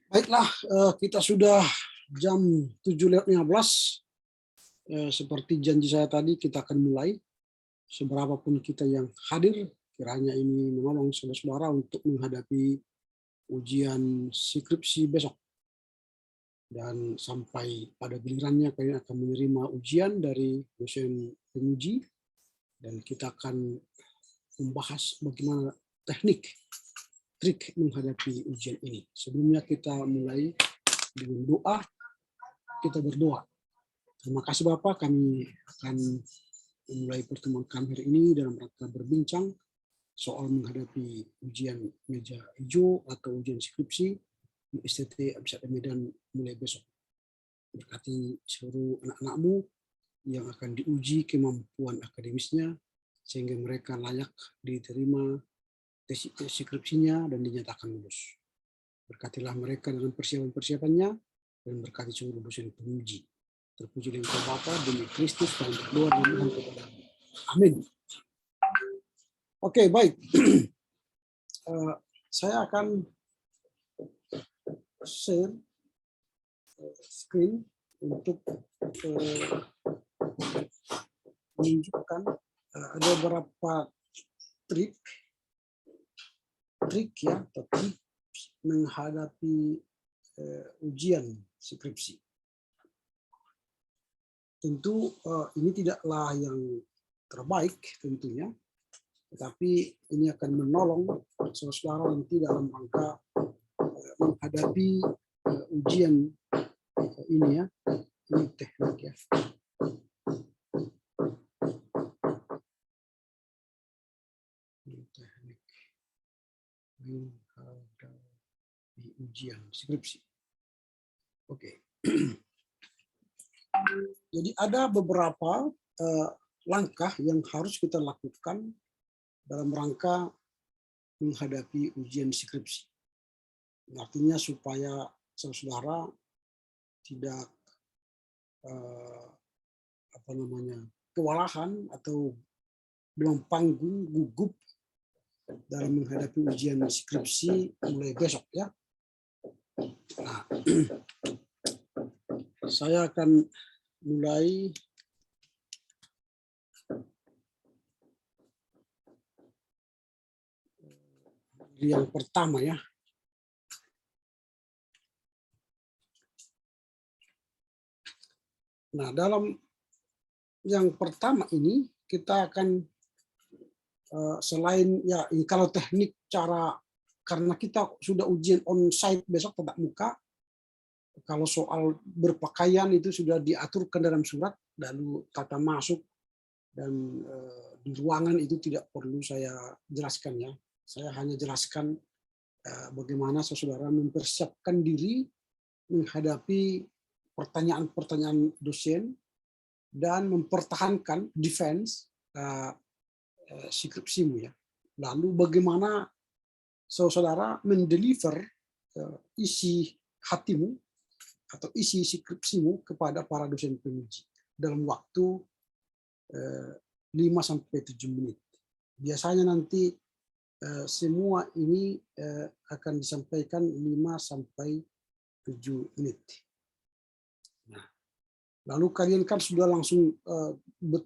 Baiklah, kita sudah jam 7:15. Seperti janji saya tadi, kita akan mulai. Seberapapun kita yang hadir, kiranya ini menolong saudara-saudara untuk menghadapi ujian skripsi besok. Dan sampai pada gilirannya kalian akan menerima ujian dari dosen penguji, dan kita akan membahas bagaimana teknik, trik menghadapi ujian ini. Sebelumnya kita mulai dengan doa. Kita berdoa. Terima kasih Bapak, kami akan memulai pertemuan kami hari ini dalam rangka berbincang soal menghadapi ujian meja hijau atau ujian skripsi di STT Abisat Medan mulai besok. Berkati seluruh anak-anakmu yang akan diuji kemampuan akademisnya sehingga mereka layak diterima tes skripsinya dan dinyatakan lulus. Berkatilah mereka dalam persiapan-persiapannya dan berkati seluruh dosen penguji. Terpujilah Engkau Bapa demi Kristus dan berdoa dengan kepada Amin. Oke, baik. Saya akan share screen untuk menunjukkan ada beberapa trik ya, atau tips menghadapi ujian skripsi. Tentu ini tidaklah yang terbaik tentunya, tetapi ini akan menolong saudara-saudara nanti dalam rangka menghadapi ujian ini ya. Ini teknik ya. Ini teknik menghadapi ujian skripsi. Oke. Jadi ada beberapa langkah yang harus kita lakukan dalam rangka menghadapi ujian skripsi. Artinya supaya saudara tidak kewalahan atau belum panggung gugup dalam menghadapi ujian skripsi mulai besok ya. Nah, saya akan mulai yang pertama ya. Nah, dalam yang pertama ini kita akan selain ya kalau teknik cara, karena kita sudah ujian on-site besok tatap muka, kalau soal berpakaian itu sudah diaturkan dalam surat, lalu tata masuk dan di ruangan itu tidak perlu saya jelaskan ya. Saya hanya jelaskan bagaimana saudara mempersiapkan diri menghadapi pertanyaan-pertanyaan dosen dan mempertahankan defense skripsimu ya. Lalu bagaimana saudara mendeliver isi hatimu atau isi skripsimu kepada para dosen penguji dalam waktu 5-7 menit. Biasanya nanti semua ini akan disampaikan 5-7 menit. Nah, lalu kalian kan sudah langsung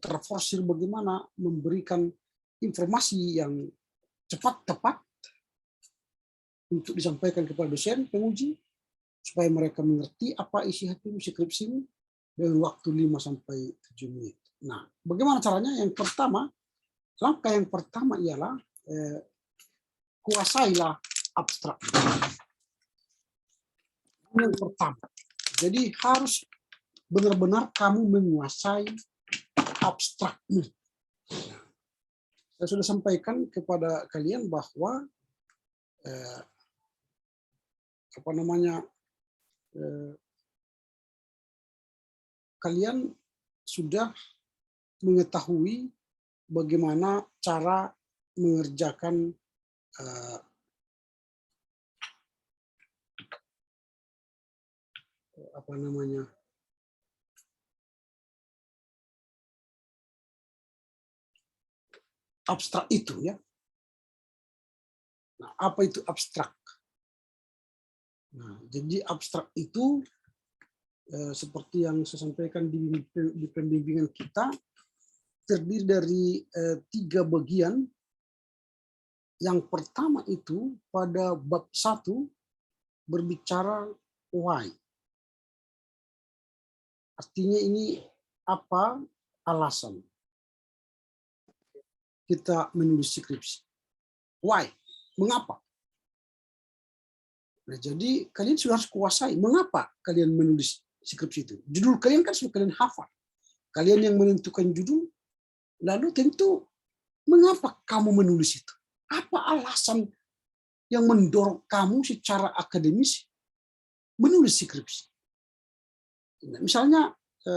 terforsir bagaimana memberikan informasi yang cepat, tepat untuk disampaikan kepada dosen penguji supaya mereka mengerti apa isi hatimu, skripsimu dengan waktu 5-7 menit. Nah, bagaimana caranya? Yang pertama, langkah yang pertama ialah kuasailah abstrak. Yang pertama. Jadi harus benar-benar kamu menguasai abstrakmu. Saya sudah sampaikan kepada kalian bahwa kalian sudah mengetahui bagaimana cara mengerjakan abstrak itu ya. Nah, apa itu abstrak? Nah, jadi abstrak itu seperti yang saya sampaikan di pembimbingan kita, terdiri dari 3 bagian. Yang pertama itu pada bab 1 berbicara why. Artinya ini apa alasan kita menulis skripsi. Why? Mengapa? Nah, jadi kalian sudah harus kuasai mengapa kalian menulis skripsi itu. Judul kalian kan sudah kalian hafal. Kalian yang menentukan judul, lalu tentu mengapa kamu menulis itu? Apa alasan yang mendorong kamu secara akademis menulis skripsi? Nah, misalnya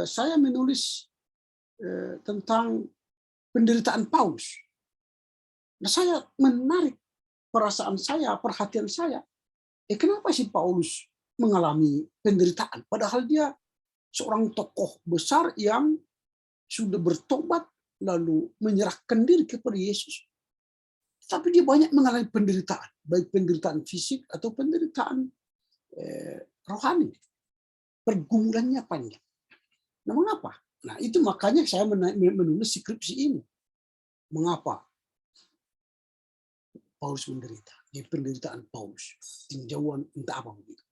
saya menulis tentang penderitaan Paulus. Nah, saya menarik perasaan saya, perhatian saya. Kenapa sih Paulus mengalami penderitaan? Padahal dia seorang tokoh besar yang sudah bertobat lalu menyerahkan diri kepada Yesus. Tapi dia banyak mengalami penderitaan, baik penderitaan fisik atau penderitaan rohani. Pergumulannya panjang. Nah, mengapa? Nah, itu makanya saya menulis skripsi ini. Mengapa Paulus menderita? Di penderitaan Paulus, tinjauan entah apa begitu.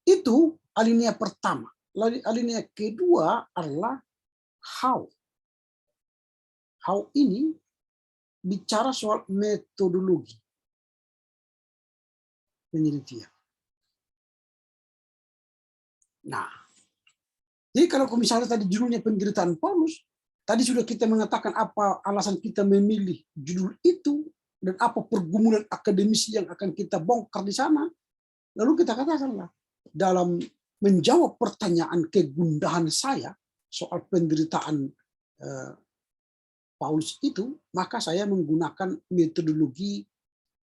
Itu alinea pertama. Lalu alinea kedua adalah how. How ini bicara soal metodologi penelitian. Nah, jadi kalau misalnya tadi judulnya penderitaan Paulus, tadi sudah kita mengatakan apa alasan kita memilih judul itu dan apa pergumulan akademis yang akan kita bongkar di sana. Lalu kita katakanlah dalam menjawab pertanyaan kegundahan saya soal penderitaan Paulus itu, maka saya menggunakan metodologi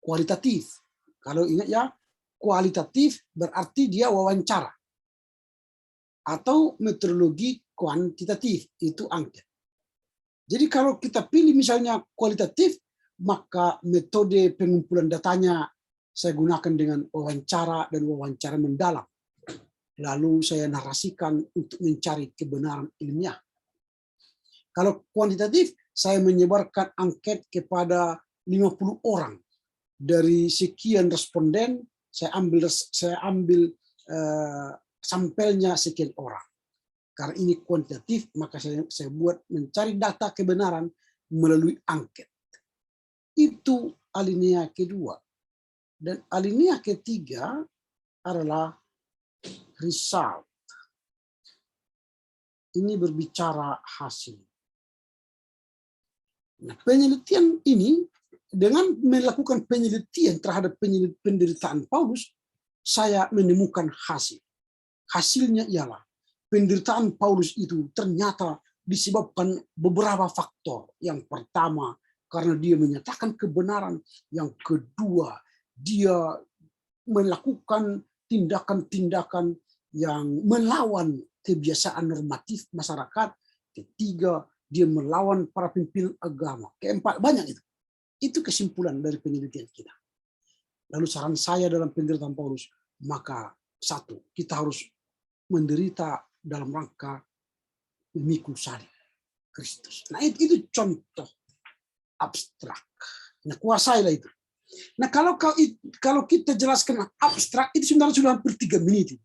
kualitatif. Kalau ingat ya, kualitatif berarti dia wawancara. Atau metodologi kuantitatif, itu angket. Jadi kalau kita pilih misalnya kualitatif, maka metode pengumpulan datanya saya gunakan dengan wawancara dan wawancara mendalam. Lalu saya narasikan untuk mencari kebenaran ilmiah. Kalau kuantitatif, saya menyebarkan angket kepada 50 orang. Dari sekian responden, saya ambil sampelnya sekian orang. Karena ini kuantitatif, maka saya buat mencari data kebenaran melalui angket. Itu alinea kedua. Dan alinea ketiga adalah result. Ini berbicara hasil. Nah, penelitian ini, dengan melakukan penelitian terhadap penderitaan Paulus, saya menemukan hasil. Hasilnya ialah penderitaan Paulus itu ternyata disebabkan beberapa faktor. Yang pertama, karena dia menyatakan kebenaran. Yang kedua, dia melakukan tindakan-tindakan yang melawan kebiasaan normatif masyarakat. Ketiga, dia melawan para pimpinan agama. Keempat, banyak itu. Itu kesimpulan dari penelitian kita. Lalu saran saya dalam penderitaan Paulus, maka satu, kita harus menderita dalam rangka memikul salib Kristus. Nah, itu contoh abstrak. Nah, kuasailah itu. Nah, kalau kita jelaskan abstrak, itu sebenarnya sudah hampir 3 menit.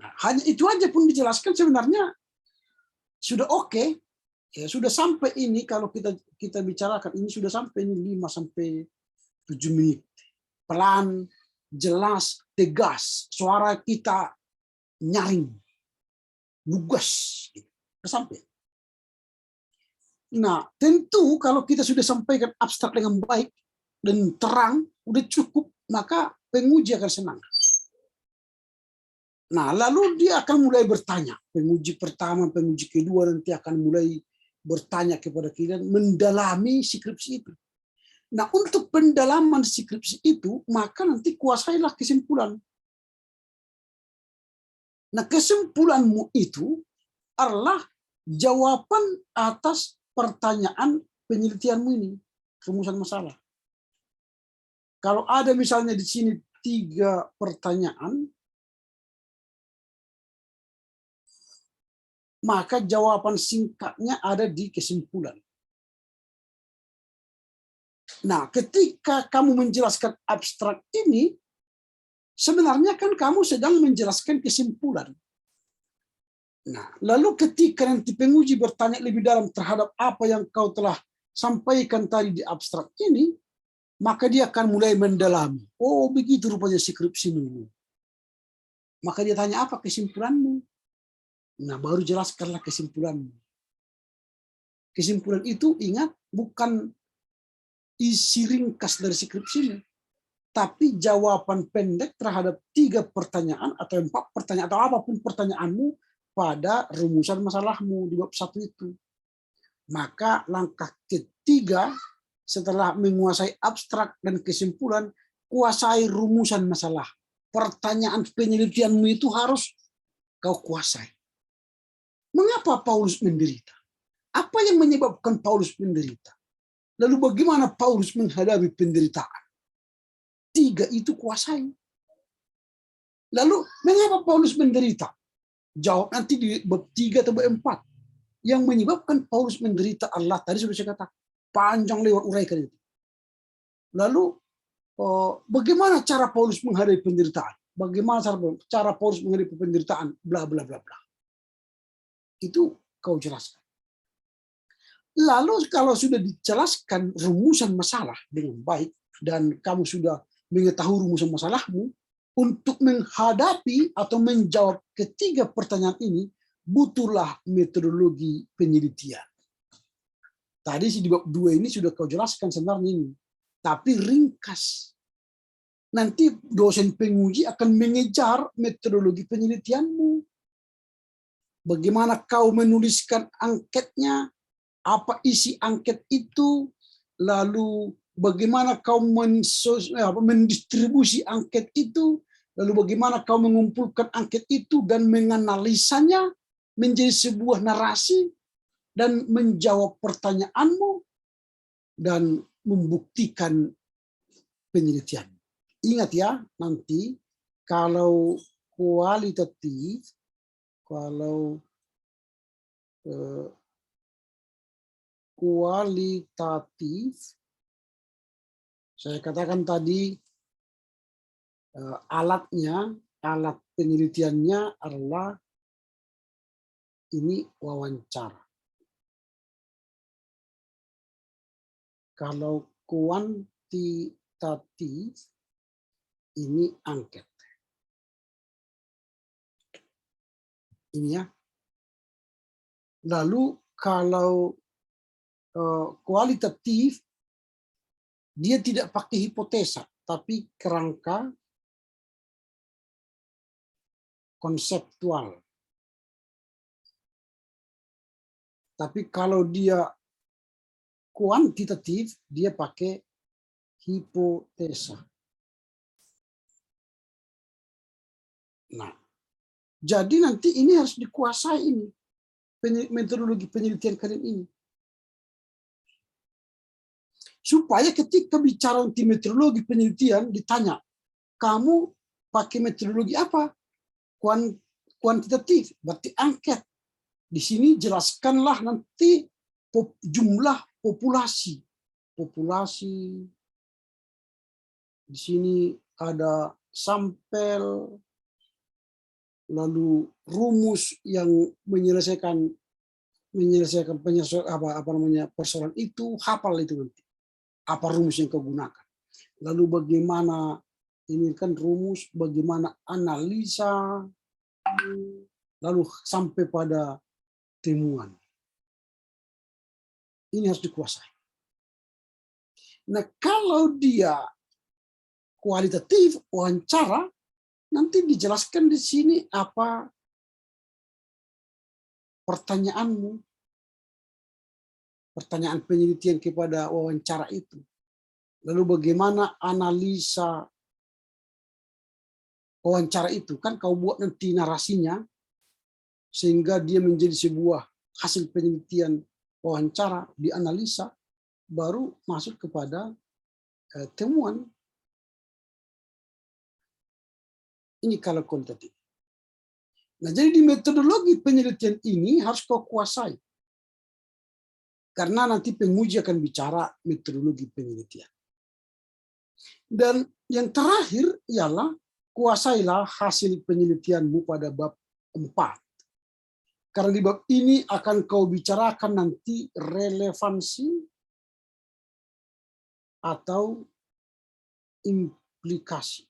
Nah, hanya itu aja pun dijelaskan sebenarnya sudah oke. Ya, sudah sampai ini kalau kita bicarakan ini sudah sampai ini 5 sampai 7 menit. Pelan, jelas, tegas, suara kita nyaring, lugas, gitu. Sampai. Nah, tentu kalau kita sudah sampaikan abstrak dengan baik dan terang, udah cukup, maka penguji akan senang. Nah, lalu dia akan mulai bertanya. Penguji pertama, penguji kedua nanti akan mulai bertanya kepada kalian, mendalami skripsi itu. Nah, untuk pendalaman skripsi itu, maka nanti kuasailah kesimpulan. Nah, kesimpulanmu itu adalah jawaban atas pertanyaan penelitianmu ini, rumusan masalah. Kalau ada misalnya di sini 3 pertanyaan, maka jawaban singkatnya ada di kesimpulan. Nah, ketika kamu menjelaskan abstrak ini, sebenarnya kan kamu sedang menjelaskan kesimpulan. Nah, lalu ketika nanti penguji bertanya lebih dalam terhadap apa yang kau telah sampaikan tadi di abstrak ini, maka dia akan mulai mendalami. Oh, begitu rupanya skripsimu. Maka dia tanya, apa kesimpulanmu? Nah, baru jelaskanlah kesimpulanmu. Kesimpulan itu, ingat, bukan isi ringkas dari skripsimu, tapi jawaban pendek terhadap 3 pertanyaan atau 4 pertanyaan atau apapun pertanyaanmu pada rumusan masalahmu di bab 1 itu. Maka langkah ketiga setelah menguasai abstrak dan kesimpulan, kuasai rumusan masalah. Pertanyaan penelitianmu itu harus kau kuasai. Mengapa Paulus menderita? Apa yang menyebabkan Paulus menderita? Lalu bagaimana Paulus menghadapi penderitaan? 3 itu kuasai. Lalu mengapa Paulus menderita? Jawab nanti di bab 3 atau bab 4. Yang menyebabkan Paulus menderita Allah, tadi sudah saya katakan, panjang lewat uraikan itu. Lalu bagaimana cara Paulus menghadapi penderitaan? Bagaimana cara Paulus menghadapi penderitaan? Bla bla bla bla. Itu kau jelaskan. Lalu kalau sudah dijelaskan rumusan masalah dengan baik dan kamu sudah mengetahui rumusan masalahmu, untuk menghadapi atau menjawab ketiga pertanyaan ini, butuhlah metodologi penelitian. Tadi di bab 2 ini sudah kau jelaskan sebenarnya ini. Tapi ringkas. Nanti dosen penguji akan mengejar metodologi penelitianmu. Bagaimana kau menuliskan angketnya, apa isi angket itu, lalu bagaimana kau mendistribusi angket itu, lalu bagaimana kau mengumpulkan angket itu dan menganalisanya menjadi sebuah narasi dan menjawab pertanyaanmu dan membuktikan penelitian. Ingat ya, nanti kalau kualitatif, saya katakan tadi alat penelitiannya adalah ini wawancara. Kalau kuantitatif ini angket. Ini ya. Lalu kalau kualitatif dia tidak pakai hipotesa, tapi kerangka konseptual. Tapi kalau dia kuantitatif, dia pakai hipotesa. Nah, jadi nanti ini harus dikuasai ini metodologi penelitian kalian ini. Supaya ketika bicara tentang metodologi penelitian ditanya, kamu pakai metodologi apa? Kuantitatif, berarti angket. Di sini jelaskanlah nanti jumlah populasi. Di sini ada sampel, lalu rumus yang menyelesaikan persoalan itu, hafal itu nanti. Apa rumus yang kau gunakan? Lalu bagaimana ini kan rumus, bagaimana analisa, lalu sampai pada temuan. Ini harus dikuasai. Nah, kalau dia kualitatif, wawancara, nanti dijelaskan di sini apa pertanyaanmu, pertanyaan penelitian kepada wawancara itu. Lalu bagaimana analisa wawancara itu, kan kau buat nanti narasinya, sehingga dia menjadi sebuah hasil penelitian wawancara, dianalisa, baru masuk kepada temuan. Ini kalau kualitatif. Nah, jadi di metodologi penelitian ini harus kau kuasai. Karena nanti penguji akan bicara metodologi penelitian. Dan yang terakhir ialah kuasailah hasil penelitianmu pada bab 4. Karena di bab ini akan kau bicarakan nanti relevansi atau implikasi.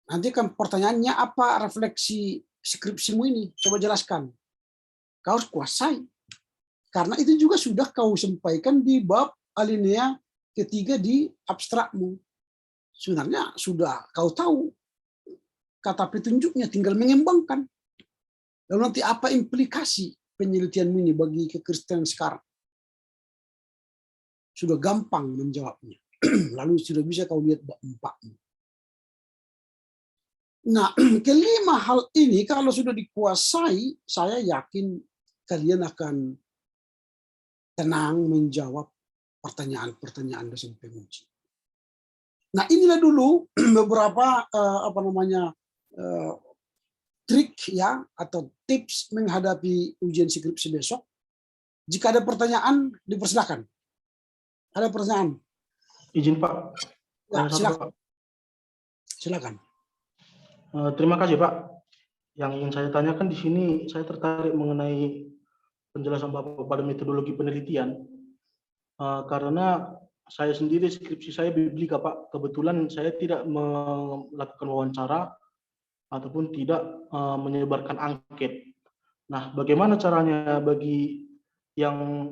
Nanti kan pertanyaannya apa refleksi skripsimu ini? Coba jelaskan. Kau harus kuasai. Karena itu juga sudah kau sampaikan di bab alinea ketiga di abstrakmu. Sebenarnya sudah kau tahu kata petunjuknya, tinggal mengembangkan. Lalu nanti apa implikasi penelitianmu ini bagi kekristenan sekarang? Sudah gampang menjawabnya. Lalu sudah bisa kau lihat bab 4. Nah, kelima hal ini kalau sudah dikuasai, saya yakin kalian akan tenang menjawab pertanyaan-pertanyaan dosen penguji. Nah, inilah dulu beberapa trik ya atau tips menghadapi ujian skripsi besok. Jika ada pertanyaan, dipersilakan. Ada pertanyaan? Izin Pak. Ya, silakan. Silakan. Terima kasih Pak. Yang ingin saya tanyakan di sini, saya tertarik mengenai penjelasan Bapak pada metodologi penelitian. Karena saya sendiri skripsi saya biblika Pak. Kebetulan saya tidak melakukan wawancara ataupun tidak menyebarkan angket. Nah, bagaimana caranya bagi yang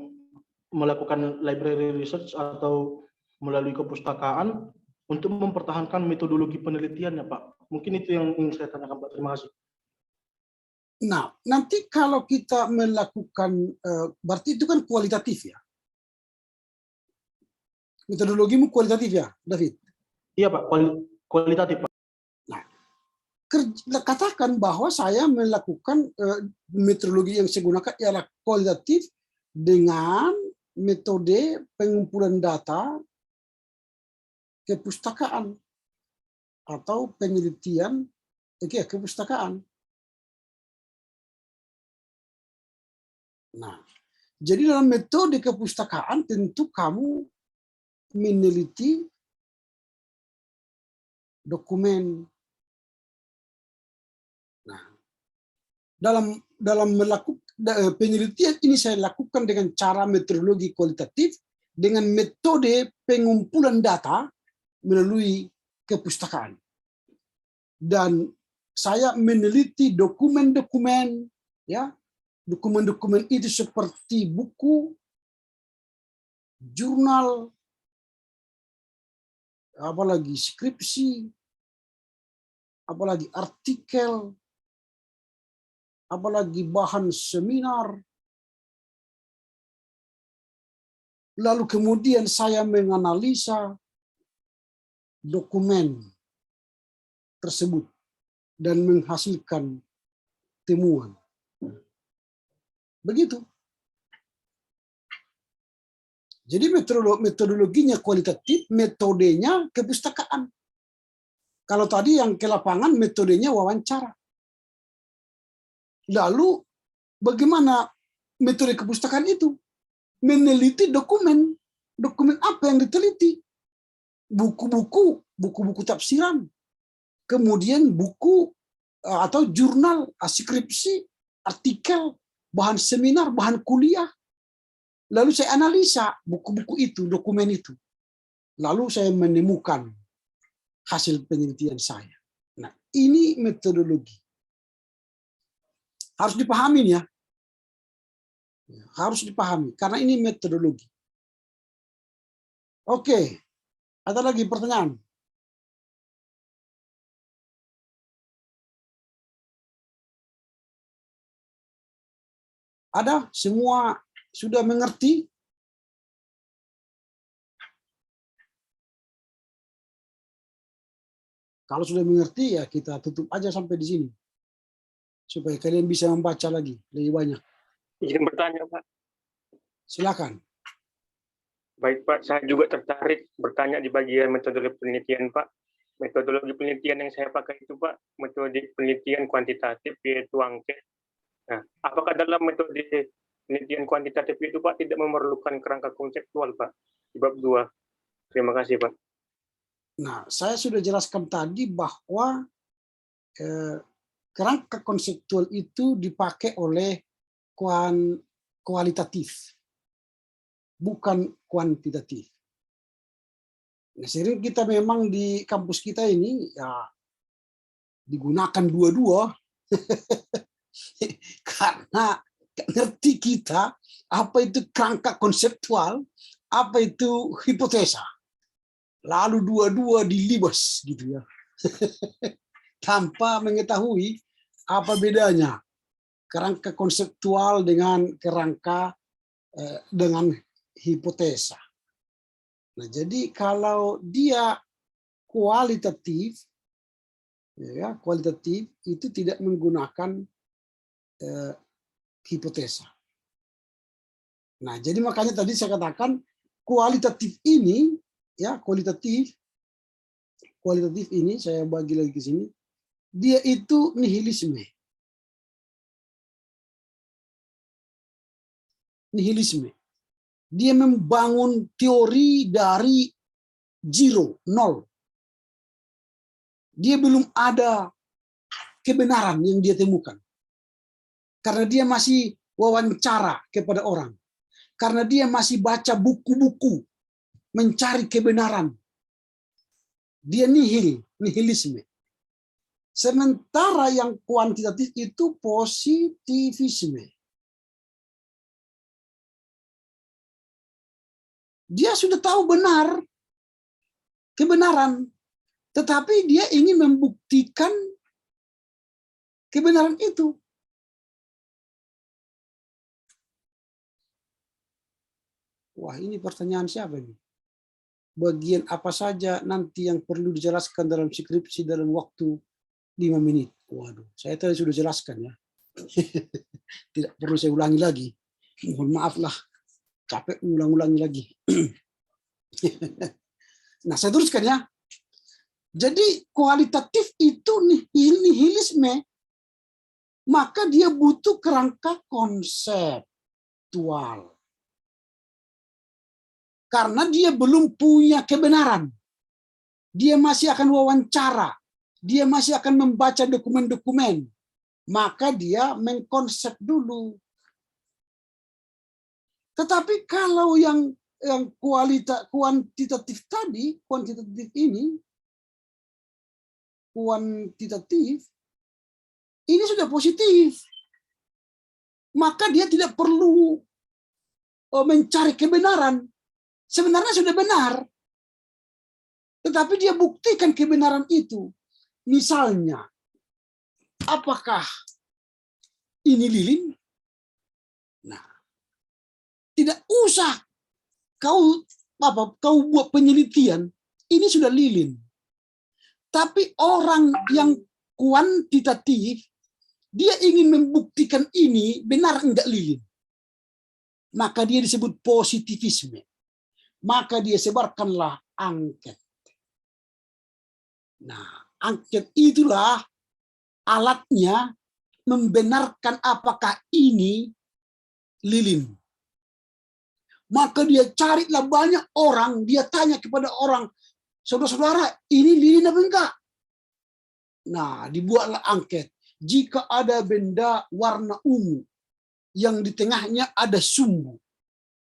melakukan library research atau melalui kepustakaan untuk mempertahankan metodologi penelitiannya, Pak? Mungkin itu yang ingin saya tanyakan, Pak. Terima kasih. Nah, nanti kalau kita melakukan, berarti itu kan kualitatif ya? Metodologimu kualitatif ya, David? Iya, Pak. Kualitatif, Pak. Nah, katakan bahwa saya melakukan metodologi yang saya gunakan ialah kualitatif dengan metode pengumpulan data kepustakaan atau penelitian kepustakaan. Nah, jadi dalam metode kepustakaan tentu kamu meneliti dokumen. Nah, dalam melakukan penelitian ini saya lakukan dengan cara metodologi kualitatif dengan metode pengumpulan data melalui kepustakaan. Dan saya meneliti dokumen-dokumen, ya, dokumen-dokumen itu seperti buku, jurnal, apalagi skripsi, apalagi artikel, apalagi bahan seminar. Lalu kemudian saya menganalisa dokumen tersebut dan menghasilkan temuan. Begitu. Jadi metodologinya kualitatif, metodenya kepustakaan. Kalau tadi yang ke lapangan, metodenya wawancara. Lalu bagaimana metode kepustakaan itu? Meneliti dokumen. Dokumen apa yang diteliti? Buku-buku tafsiran. Kemudian buku atau jurnal, skripsi, artikel, bahan seminar, bahan kuliah. Lalu saya analisa buku-buku itu, dokumen itu. Lalu saya menemukan hasil penelitian saya. Nah, ini metodologi. Harus dipahami ya. Harus dipahami, karena ini metodologi. Oke, ada lagi pertanyaan? Ada? Semua sudah mengerti? Kalau sudah mengerti ya kita tutup aja sampai di sini. Supaya kalian bisa membaca lagi lebih banyak. Izin bertanya, Pak. Silakan. Baik, Pak. Saya juga tertarik bertanya di bagian metode penelitian, Pak. metodologi penelitian yang saya pakai itu Pak, metode penelitian kuantitatif yaitu angket. Nah, apakah dalam metode penelitian kuantitatif itu Pak tidak memerlukan kerangka konseptual Pak? Di bab 2. Terima kasih Pak. Nah, saya sudah jelaskan tadi bahwa kerangka konseptual itu dipakai oleh kualitatif, bukan kuantitatif. Nah, sering kita memang di kampus kita ini ya digunakan dua-dua karena ngerti kita apa itu kerangka konseptual, apa itu hipotesa. Lalu dua-dua dilibas gitu ya. Tanpa mengetahui apa bedanya kerangka konseptual dengan kerangka dengan hipotesa. Nah, jadi kalau dia kualitatif, ya, kualitatif itu tidak menggunakan hipotesa. Nah, jadi makanya tadi saya katakan kualitatif ini, ya, kualitatif ini saya bagi lagi ke sini, dia itu nihilisme. Nihilisme. Dia membangun teori dari zero, nol. Dia belum ada kebenaran yang dia temukan. Karena dia masih wawancara kepada orang. Karena dia masih baca buku-buku, mencari kebenaran. Dia nihilisme. Sementara yang kuantitatif itu positivisme. Dia sudah tahu benar, kebenaran. Tetapi dia ingin membuktikan kebenaran itu. Wah, ini pertanyaan siapa ini? Bagian apa saja nanti yang perlu dijelaskan dalam skripsi dalam waktu 5 menit. Waduh, saya tadi sudah jelaskan ya. Tidak perlu saya ulangi lagi. Mohon maaf lah, capek ulang-ulangi lagi. Nah, saya teruskan ya. Jadi kualitatif itu nihilisme, maka dia butuh kerangka konseptual. Karena dia belum punya kebenaran. Dia masih akan wawancara. Dia masih akan membaca dokumen-dokumen. Maka dia mengkonsep dulu. Tetapi kalau yang kuantitatif tadi, kuantitatif ini sudah positif. Maka dia tidak perlu mencari kebenaran. Sebenarnya sudah benar. Tetapi dia buktikan kebenaran itu. Misalnya, apakah ini lilin? Nah, tidak usah kau buat penelitian, ini sudah lilin. Tapi orang yang kuantitatif, dia ingin membuktikan ini benar enggak lilin. Maka dia disebut positivisme. Maka dia sebarkanlah angket. Nah, angket itulah alatnya membenarkan apakah ini lilin. Maka dia carilah banyak orang, dia tanya kepada orang, saudara-saudara, ini lilin apa enggak? Nah, dibuatlah angket. Jika ada benda warna ungu yang di tengahnya ada sumbu,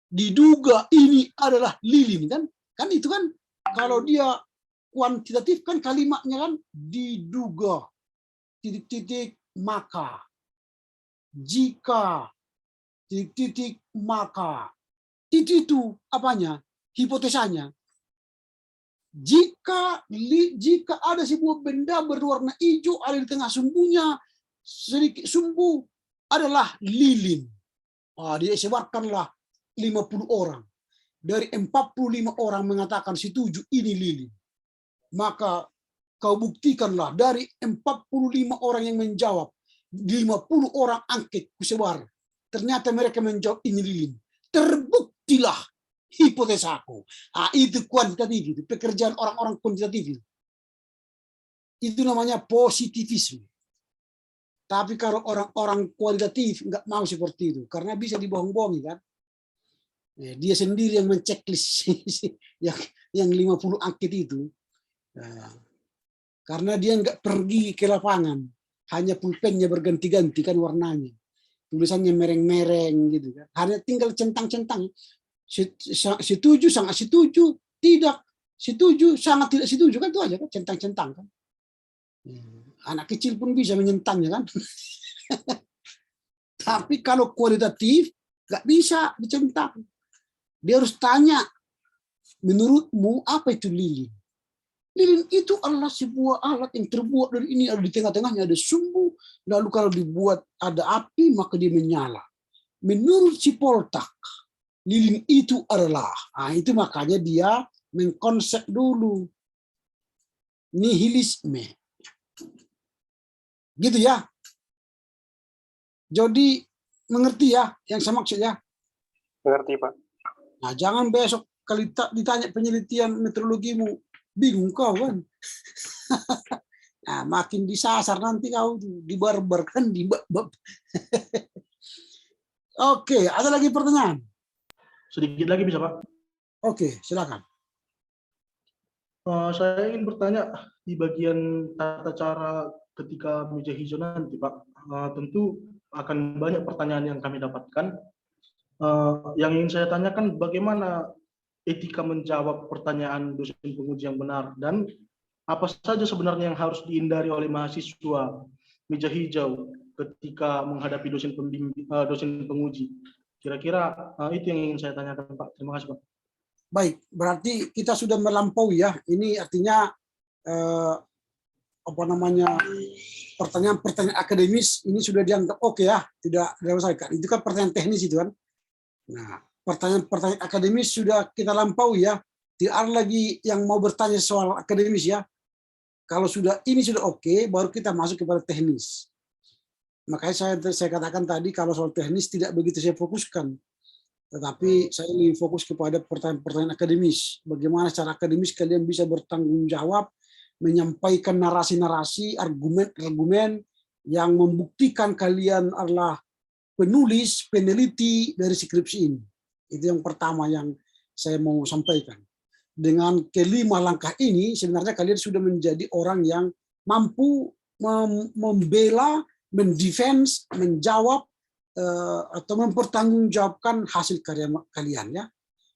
diduga ini adalah lilin, kan? Kan itu kan kalau dia kuantitatif kan kalimatnya kan diduga titik-titik maka, jika titik-titik maka. Itu apanya? Hipotesanya. Jika ada sebuah benda berwarna hijau ada di tengah sumbunya, sedikit sumbu adalah lilin. Dia sebarkanlah 50 orang. Dari 45 orang mengatakan setuju ini lilin. Maka kau buktikanlah dari 45 orang yang menjawab, 50 orang angket kusebar. Ternyata mereka menjawab ini lilin. Terbuktilah hipotesaku. Itu kuantitatif, itu pekerjaan orang-orang kuantitatif. Itu namanya positivisme. Tapi kalau orang-orang kualitatif nggak mau seperti itu, karena bisa dibohong-bohongi kan. Dia sendiri yang menceklis yang 50 angket itu. Karena dia nggak pergi ke lapangan, hanya pulpennya berganti-ganti kan warnanya. Tulisannya mereng-mereng gitu kan. Hanya tinggal centang-centang. Setuju, sangat setuju, tidak setuju, sangat tidak setuju kan, itu aja kan, centang-centang kan. Anak kecil pun bisa menyentangnya kan. Tapi kalau kualitatif nggak bisa dicentang. Dia harus tanya, menurutmu apa itu lilin? Lilin itu adalah sebuah alat yang terbuat dari ini, ada di tengah-tengahnya ada sumbu, lalu kalau dibuat ada api maka dia menyala. Menurut si Poltak, lilin itu adalah, itu makanya dia mengkonsep dulu nihilisme. Gitu ya. Jadi mengerti ya yang saya maksud ya? Mengerti, Pak. Nah, jangan besok kali ditanya penelitian meteorologimu, bingung kau kan. Nah, makin disasar nanti kau dibarbarkan, dibab. Oke, ada lagi pertanyaan? Sedikit lagi bisa, Pak? Oke, silakan. Saya ingin bertanya di bagian tata cara ketika meja hijau nanti, Pak. Tentu akan banyak pertanyaan yang kami dapatkan. Yang ingin saya tanyakan, bagaimana etika menjawab pertanyaan dosen penguji yang benar, dan apa saja sebenarnya yang harus dihindari oleh mahasiswa meja hijau ketika menghadapi dosen penguji. Kira-kira itu yang ingin saya tanyakan, Pak. Terima kasih, Pak. Baik, berarti kita sudah melampaui ya. Ini artinya pertanyaan-pertanyaan akademis ini sudah dianggap oke ya, tidak masalah. Itu kan pertanyaan teknis itu kan. Nah, pertanyaan-pertanyaan akademis sudah kita lampaui ya. Tidak ada lagi yang mau bertanya soal akademis ya. Kalau ini sudah oke, baru kita masuk kepada teknis. Makanya saya katakan tadi kalau soal teknis tidak begitu saya fokuskan. Tetapi saya lebih fokus kepada pertanyaan-pertanyaan akademis. Bagaimana secara akademis kalian bisa bertanggung jawab, menyampaikan narasi-narasi, argumen-argumen yang membuktikan kalian adalah penulis, peneliti dari skripsi ini. Itu yang pertama yang saya mau sampaikan. Dengan kelima langkah ini, sebenarnya kalian sudah menjadi orang yang mampu membela, mendefense, menjawab, atau mempertanggungjawabkan hasil karya kalian ya.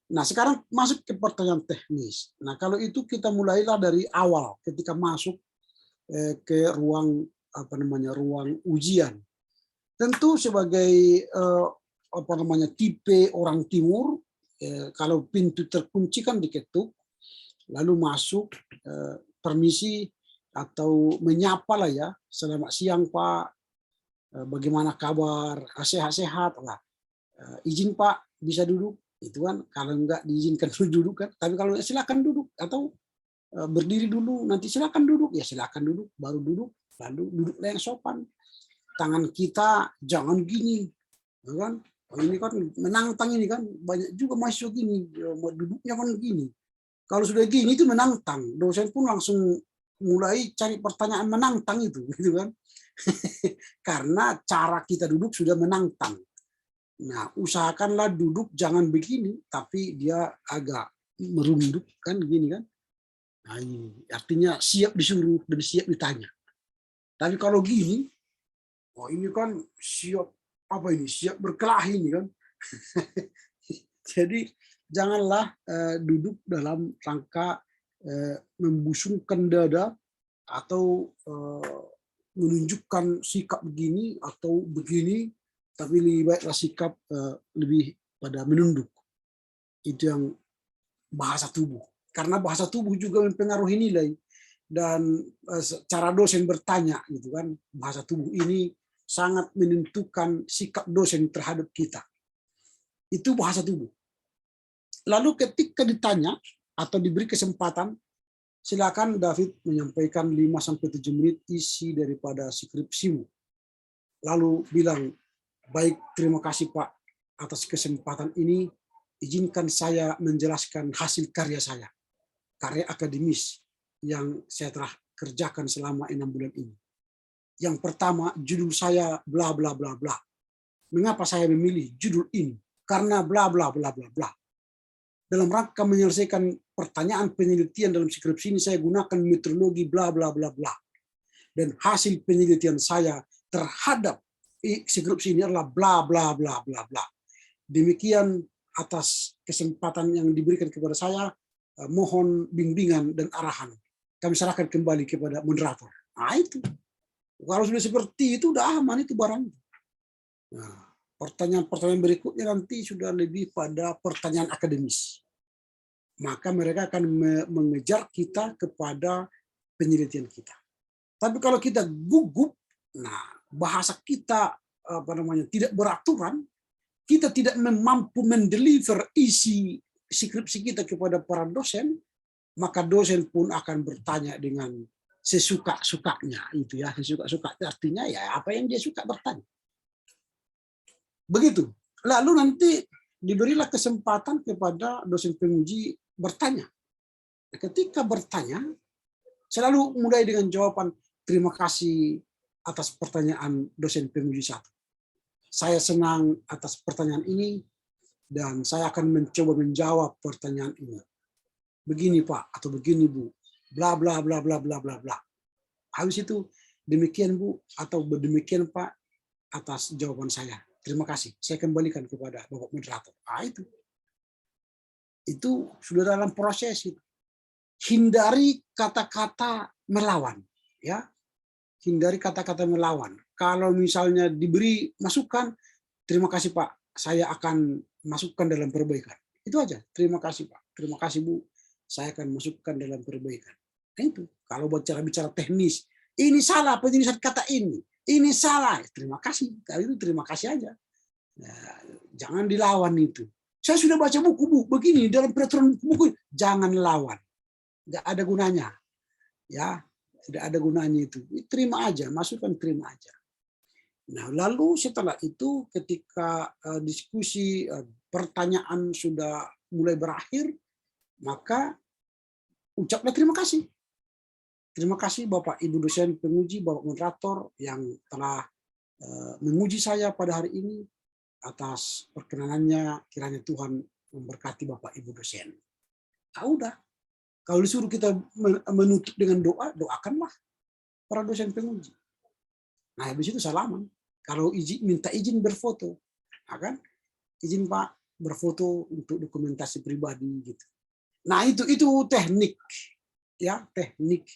Nah, sekarang masuk ke pertanyaan teknis. Nah, kalau itu kita mulailah dari awal ketika masuk ke ruang ruang ujian. Tentu sebagai tipe orang timur, kalau pintu terkunci kan diketuk, lalu masuk, permisi atau menyapa lah ya, selamat siang Pak, bagaimana kabar, sehat-sehat lah, izin Pak bisa duduk, itu kan kalau enggak diizinkan duduk kan, tapi kalau silakan duduk atau berdiri dulu, nanti silakan duduk, ya silakan duduk, baru duduk, lalu duduk yang sopan, tangan kita jangan gini, kan? Ini kan menantang, ini kan banyak juga mahasiswa gini, duduknya kan gini. Kalau sudah gini itu menantang, dosen pun langsung mulai cari pertanyaan menantang itu, gitu kan? Karena cara kita duduk sudah menantang. Nah, usahakanlah duduk jangan begini, tapi dia agak merunduk kan, gini kan? Nah, ini artinya siap disuruh dan siap ditanya. Tapi kalau gini, oh ini kan siap siap berkelahi ini kan. Jadi janganlah duduk dalam rangka membusungkan dada atau menunjukkan sikap begini atau begini, tapi lebih baiklah sikap lebih pada menunduk. Itu yang bahasa tubuh. Karena bahasa tubuh juga mempengaruhi nilai dan cara dosen bertanya gitu kan. Bahasa tubuh ini sangat menentukan sikap dosen terhadap kita. Itu bahasa tubuh. Lalu ketika ditanya atau diberi kesempatan, silakan David menyampaikan 5-7 menit isi daripada skripsimu. Lalu bilang, baik, terima kasih Pak atas kesempatan ini, izinkan saya menjelaskan hasil karya saya, karya akademis yang saya telah kerjakan selama 6 bulan ini. Yang pertama, judul saya bla bla bla bla. Mengapa saya memilih judul ini? Karena bla bla bla bla bla. Dalam rangka menyelesaikan pertanyaan penelitian dalam skripsi ini, saya gunakan metodologi bla bla bla bla. Dan hasil penelitian saya terhadap skripsi ini adalah bla bla bla bla bla. Demikian atas kesempatan yang diberikan kepada saya, mohon bimbingan dan arahan. Kami serahkan kembali kepada moderator. Nah itu. Kalau sudah seperti itu, udah aman itu barang. Nah, pertanyaan-pertanyaan berikutnya nanti sudah lebih pada pertanyaan akademis. Maka mereka akan mengejar kita kepada penelitian kita. Tapi kalau kita gugup, nah bahasa kita tidak beraturan, kita tidak mampu mendeliver isi skripsi kita kepada para dosen, maka dosen pun akan bertanya dengan sesuka-sukanya itu ya, sesuka-suka artinya ya apa yang dia suka bertanya. Begitu. Lalu nanti diberilah kesempatan kepada dosen penguji bertanya. Ketika bertanya, selalu mulai dengan jawaban terima kasih atas pertanyaan dosen penguji 1. Saya senang atas pertanyaan ini dan saya akan mencoba menjawab pertanyaan ini. Begini Pak atau begini Bu. Bla bla bla bla bla bla bla. Habis itu demikian Bu atau demikian Pak atas jawaban saya. Terima kasih. Saya kembalikan kepada Bapak moderator. Itu sudah dalam proses itu. Hindari kata-kata melawan, ya. Hindari kata-kata melawan. Kalau misalnya diberi masukan, terima kasih Pak. Saya akan masukkan dalam perbaikan. Itu aja. Terima kasih Pak. Terima kasih Bu. Saya akan masukkan dalam perbaikan. Itu kalau bicara teknis, ini salah penyelesaian kata ini salah, terima kasih. Kalau itu terima kasih aja. Nah, jangan dilawan itu. Saya sudah baca buku begini dalam peraturan buku, jangan lawan, nggak ada gunanya, ya tidak ada gunanya itu. Terima aja, masukan terima aja. Nah lalu setelah itu ketika diskusi pertanyaan sudah mulai berakhir, maka ucaplah terima kasih. Terima kasih Bapak Ibu dosen penguji, Bapak moderator yang telah menguji saya pada hari ini atas perkenanannya. Kiranya Tuhan memberkati Bapak Ibu dosen. Nah, udah. Kalau disuruh kita menutup dengan doa, doakanlah para dosen penguji. Nah habis itu salaman. Kalau minta izin berfoto, nah, kan? Izin Pak berfoto untuk dokumentasi pribadi gitu. Nah itu teknik, ya teknik.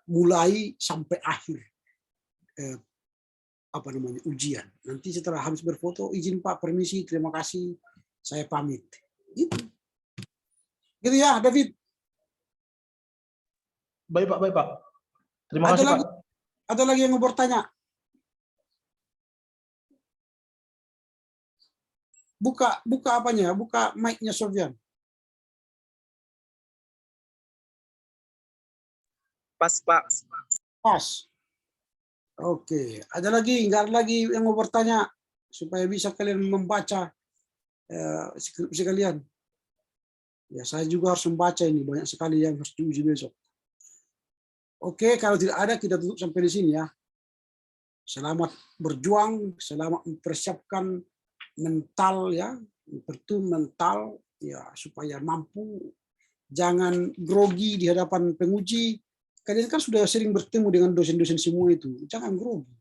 Mulai sampai akhir ujian. Nanti setelah habis berfoto, izin Pak, permisi, terima kasih, saya pamit. Gitu ya, David. Baik Pak. Terima kasih Pak. Ada lagi yang mau bertanya? Buka apanya? Buka mic-nya Sofyan. Pas Pak. Pas. Oke. Ada lagi? Nggak ada lagi yang mau bertanya supaya bisa kalian membaca skripsi kalian. Ya, saya juga harus membaca ini. Banyak sekali yang harus diuji besok. Oke, kalau tidak ada kita tutup sampai di sini ya. Selamat berjuang, selamat mempersiapkan mental ya, mental ya supaya mampu. Jangan grogi di hadapan penguji. Kalian kan sudah sering bertemu dengan dosen-dosen semua itu. Jangan grogi.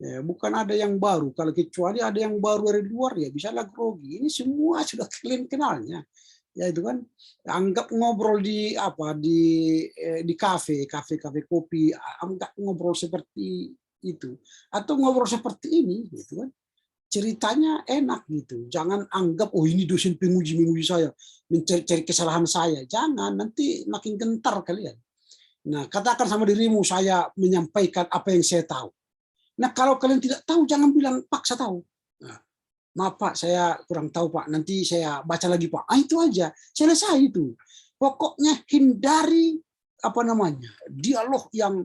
Ya, bukan ada yang baru. Kalau kecuali ada yang baru dari luar ya bisalah grogi. Ini semua sudah kalian kenalnya. Ya itu kan anggap ngobrol di kafe kopi, anggap ngobrol seperti itu atau ngobrol seperti ini gitu kan. Ceritanya enak gitu. Jangan anggap ini dosen penguji saya, mencari kesalahan saya. Jangan, nanti makin gentar kalian. Nah, katakan sama dirimu, saya menyampaikan apa yang saya tahu. Nah, kalau kalian tidak tahu, jangan bilang paksa tahu. Nah, maaf Pak, saya kurang tahu Pak, nanti saya baca lagi Pak. Itu aja, selesai itu. Pokoknya hindari dialog yang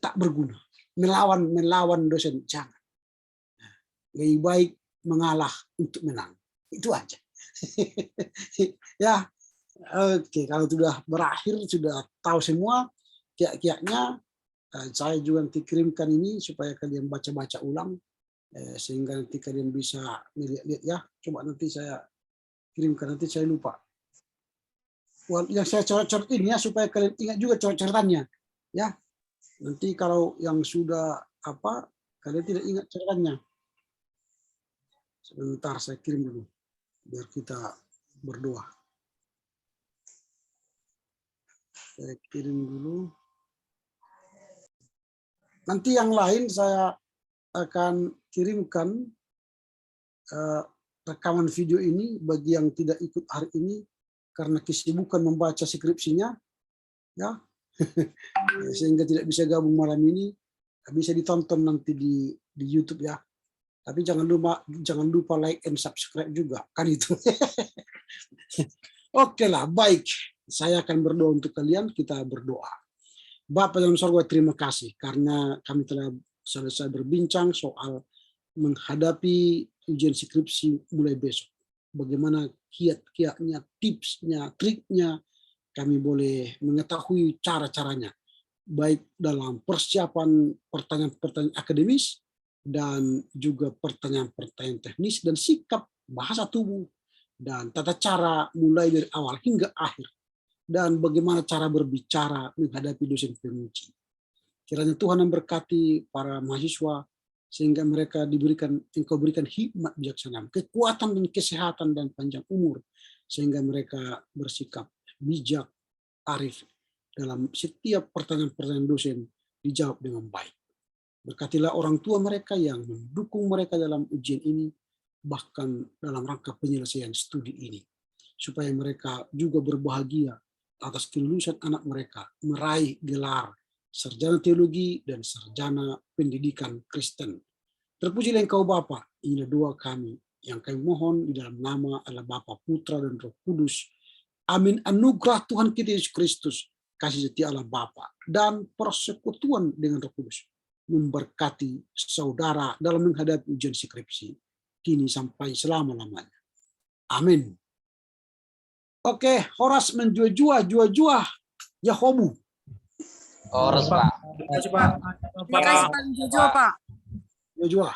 tak berguna. Melawan dosen, jangan. Lebih baik mengalah untuk menang. Itu aja. Ya, oke. Kalau sudah berakhir, sudah tahu semua, kiat-kiatnya, Saya juga nanti kirimkan ini supaya kalian baca-baca ulang, sehingga nanti kalian bisa lihat-lihat ya. Coba nanti saya kirimkan, nanti saya lupa. Yang saya coret-coret ini ya supaya kalian ingat juga coret-coretannya ya. Nanti kalau yang sudah apa kalian tidak ingat coretannya. Sebentar saya kirim dulu biar kita berdoa. Saya kirim dulu. Nanti yang lain saya akan kirimkan rekaman video ini bagi yang tidak ikut hari ini karena kesibukan membaca skripsinya, ya, sehingga tidak bisa gabung malam ini. Bisa ditonton nanti di YouTube ya. Tapi jangan lupa like and subscribe juga, kan itu. Oke lah, baik. Saya akan berdoa untuk kalian. Kita berdoa. Bapa dalam surga, terima kasih karena kami telah selesai berbincang soal menghadapi ujian skripsi mulai besok. Bagaimana kiat-kiatnya, tipsnya, triknya, kami boleh mengetahui cara-caranya. Baik dalam persiapan pertanyaan-pertanyaan akademis, dan juga pertanyaan-pertanyaan teknis, dan sikap bahasa tubuh, dan tata cara mulai dari awal hingga akhir. Dan bagaimana cara berbicara menghadapi dosen penguji. Kiranya Tuhan memberkati para mahasiswa, sehingga mereka engkau berikan hikmat bijaksana, kekuatan dan kesehatan dan panjang umur, sehingga mereka bersikap bijak, arif dalam setiap pertanyaan-pertanyaan dosen dijawab dengan baik. Berkatilah orang tua mereka yang mendukung mereka dalam ujian ini, bahkan dalam rangka penyelesaian studi ini, supaya mereka juga berbahagia atas kelulusan anak mereka meraih gelar sarjana teologi dan sarjana pendidikan Kristen. Terpujilah Engkau Bapa, inilah doa kami yang kami mohon di dalam nama Allah Bapa, Putra dan Roh Kudus. Amin. Anugerah Tuhan kita Yesus Kristus, kasih setia Allah Bapa, dan persekutuan dengan Roh Kudus memberkati saudara dalam menghadapi ujian skripsi kini sampai selama-lamanya. Amin. Oke, Horas menjua-jua Yahobu. Horas, Pak. Terima kasih, Pak. Terima kasih Pak Jojo, Pak. Jua-jua.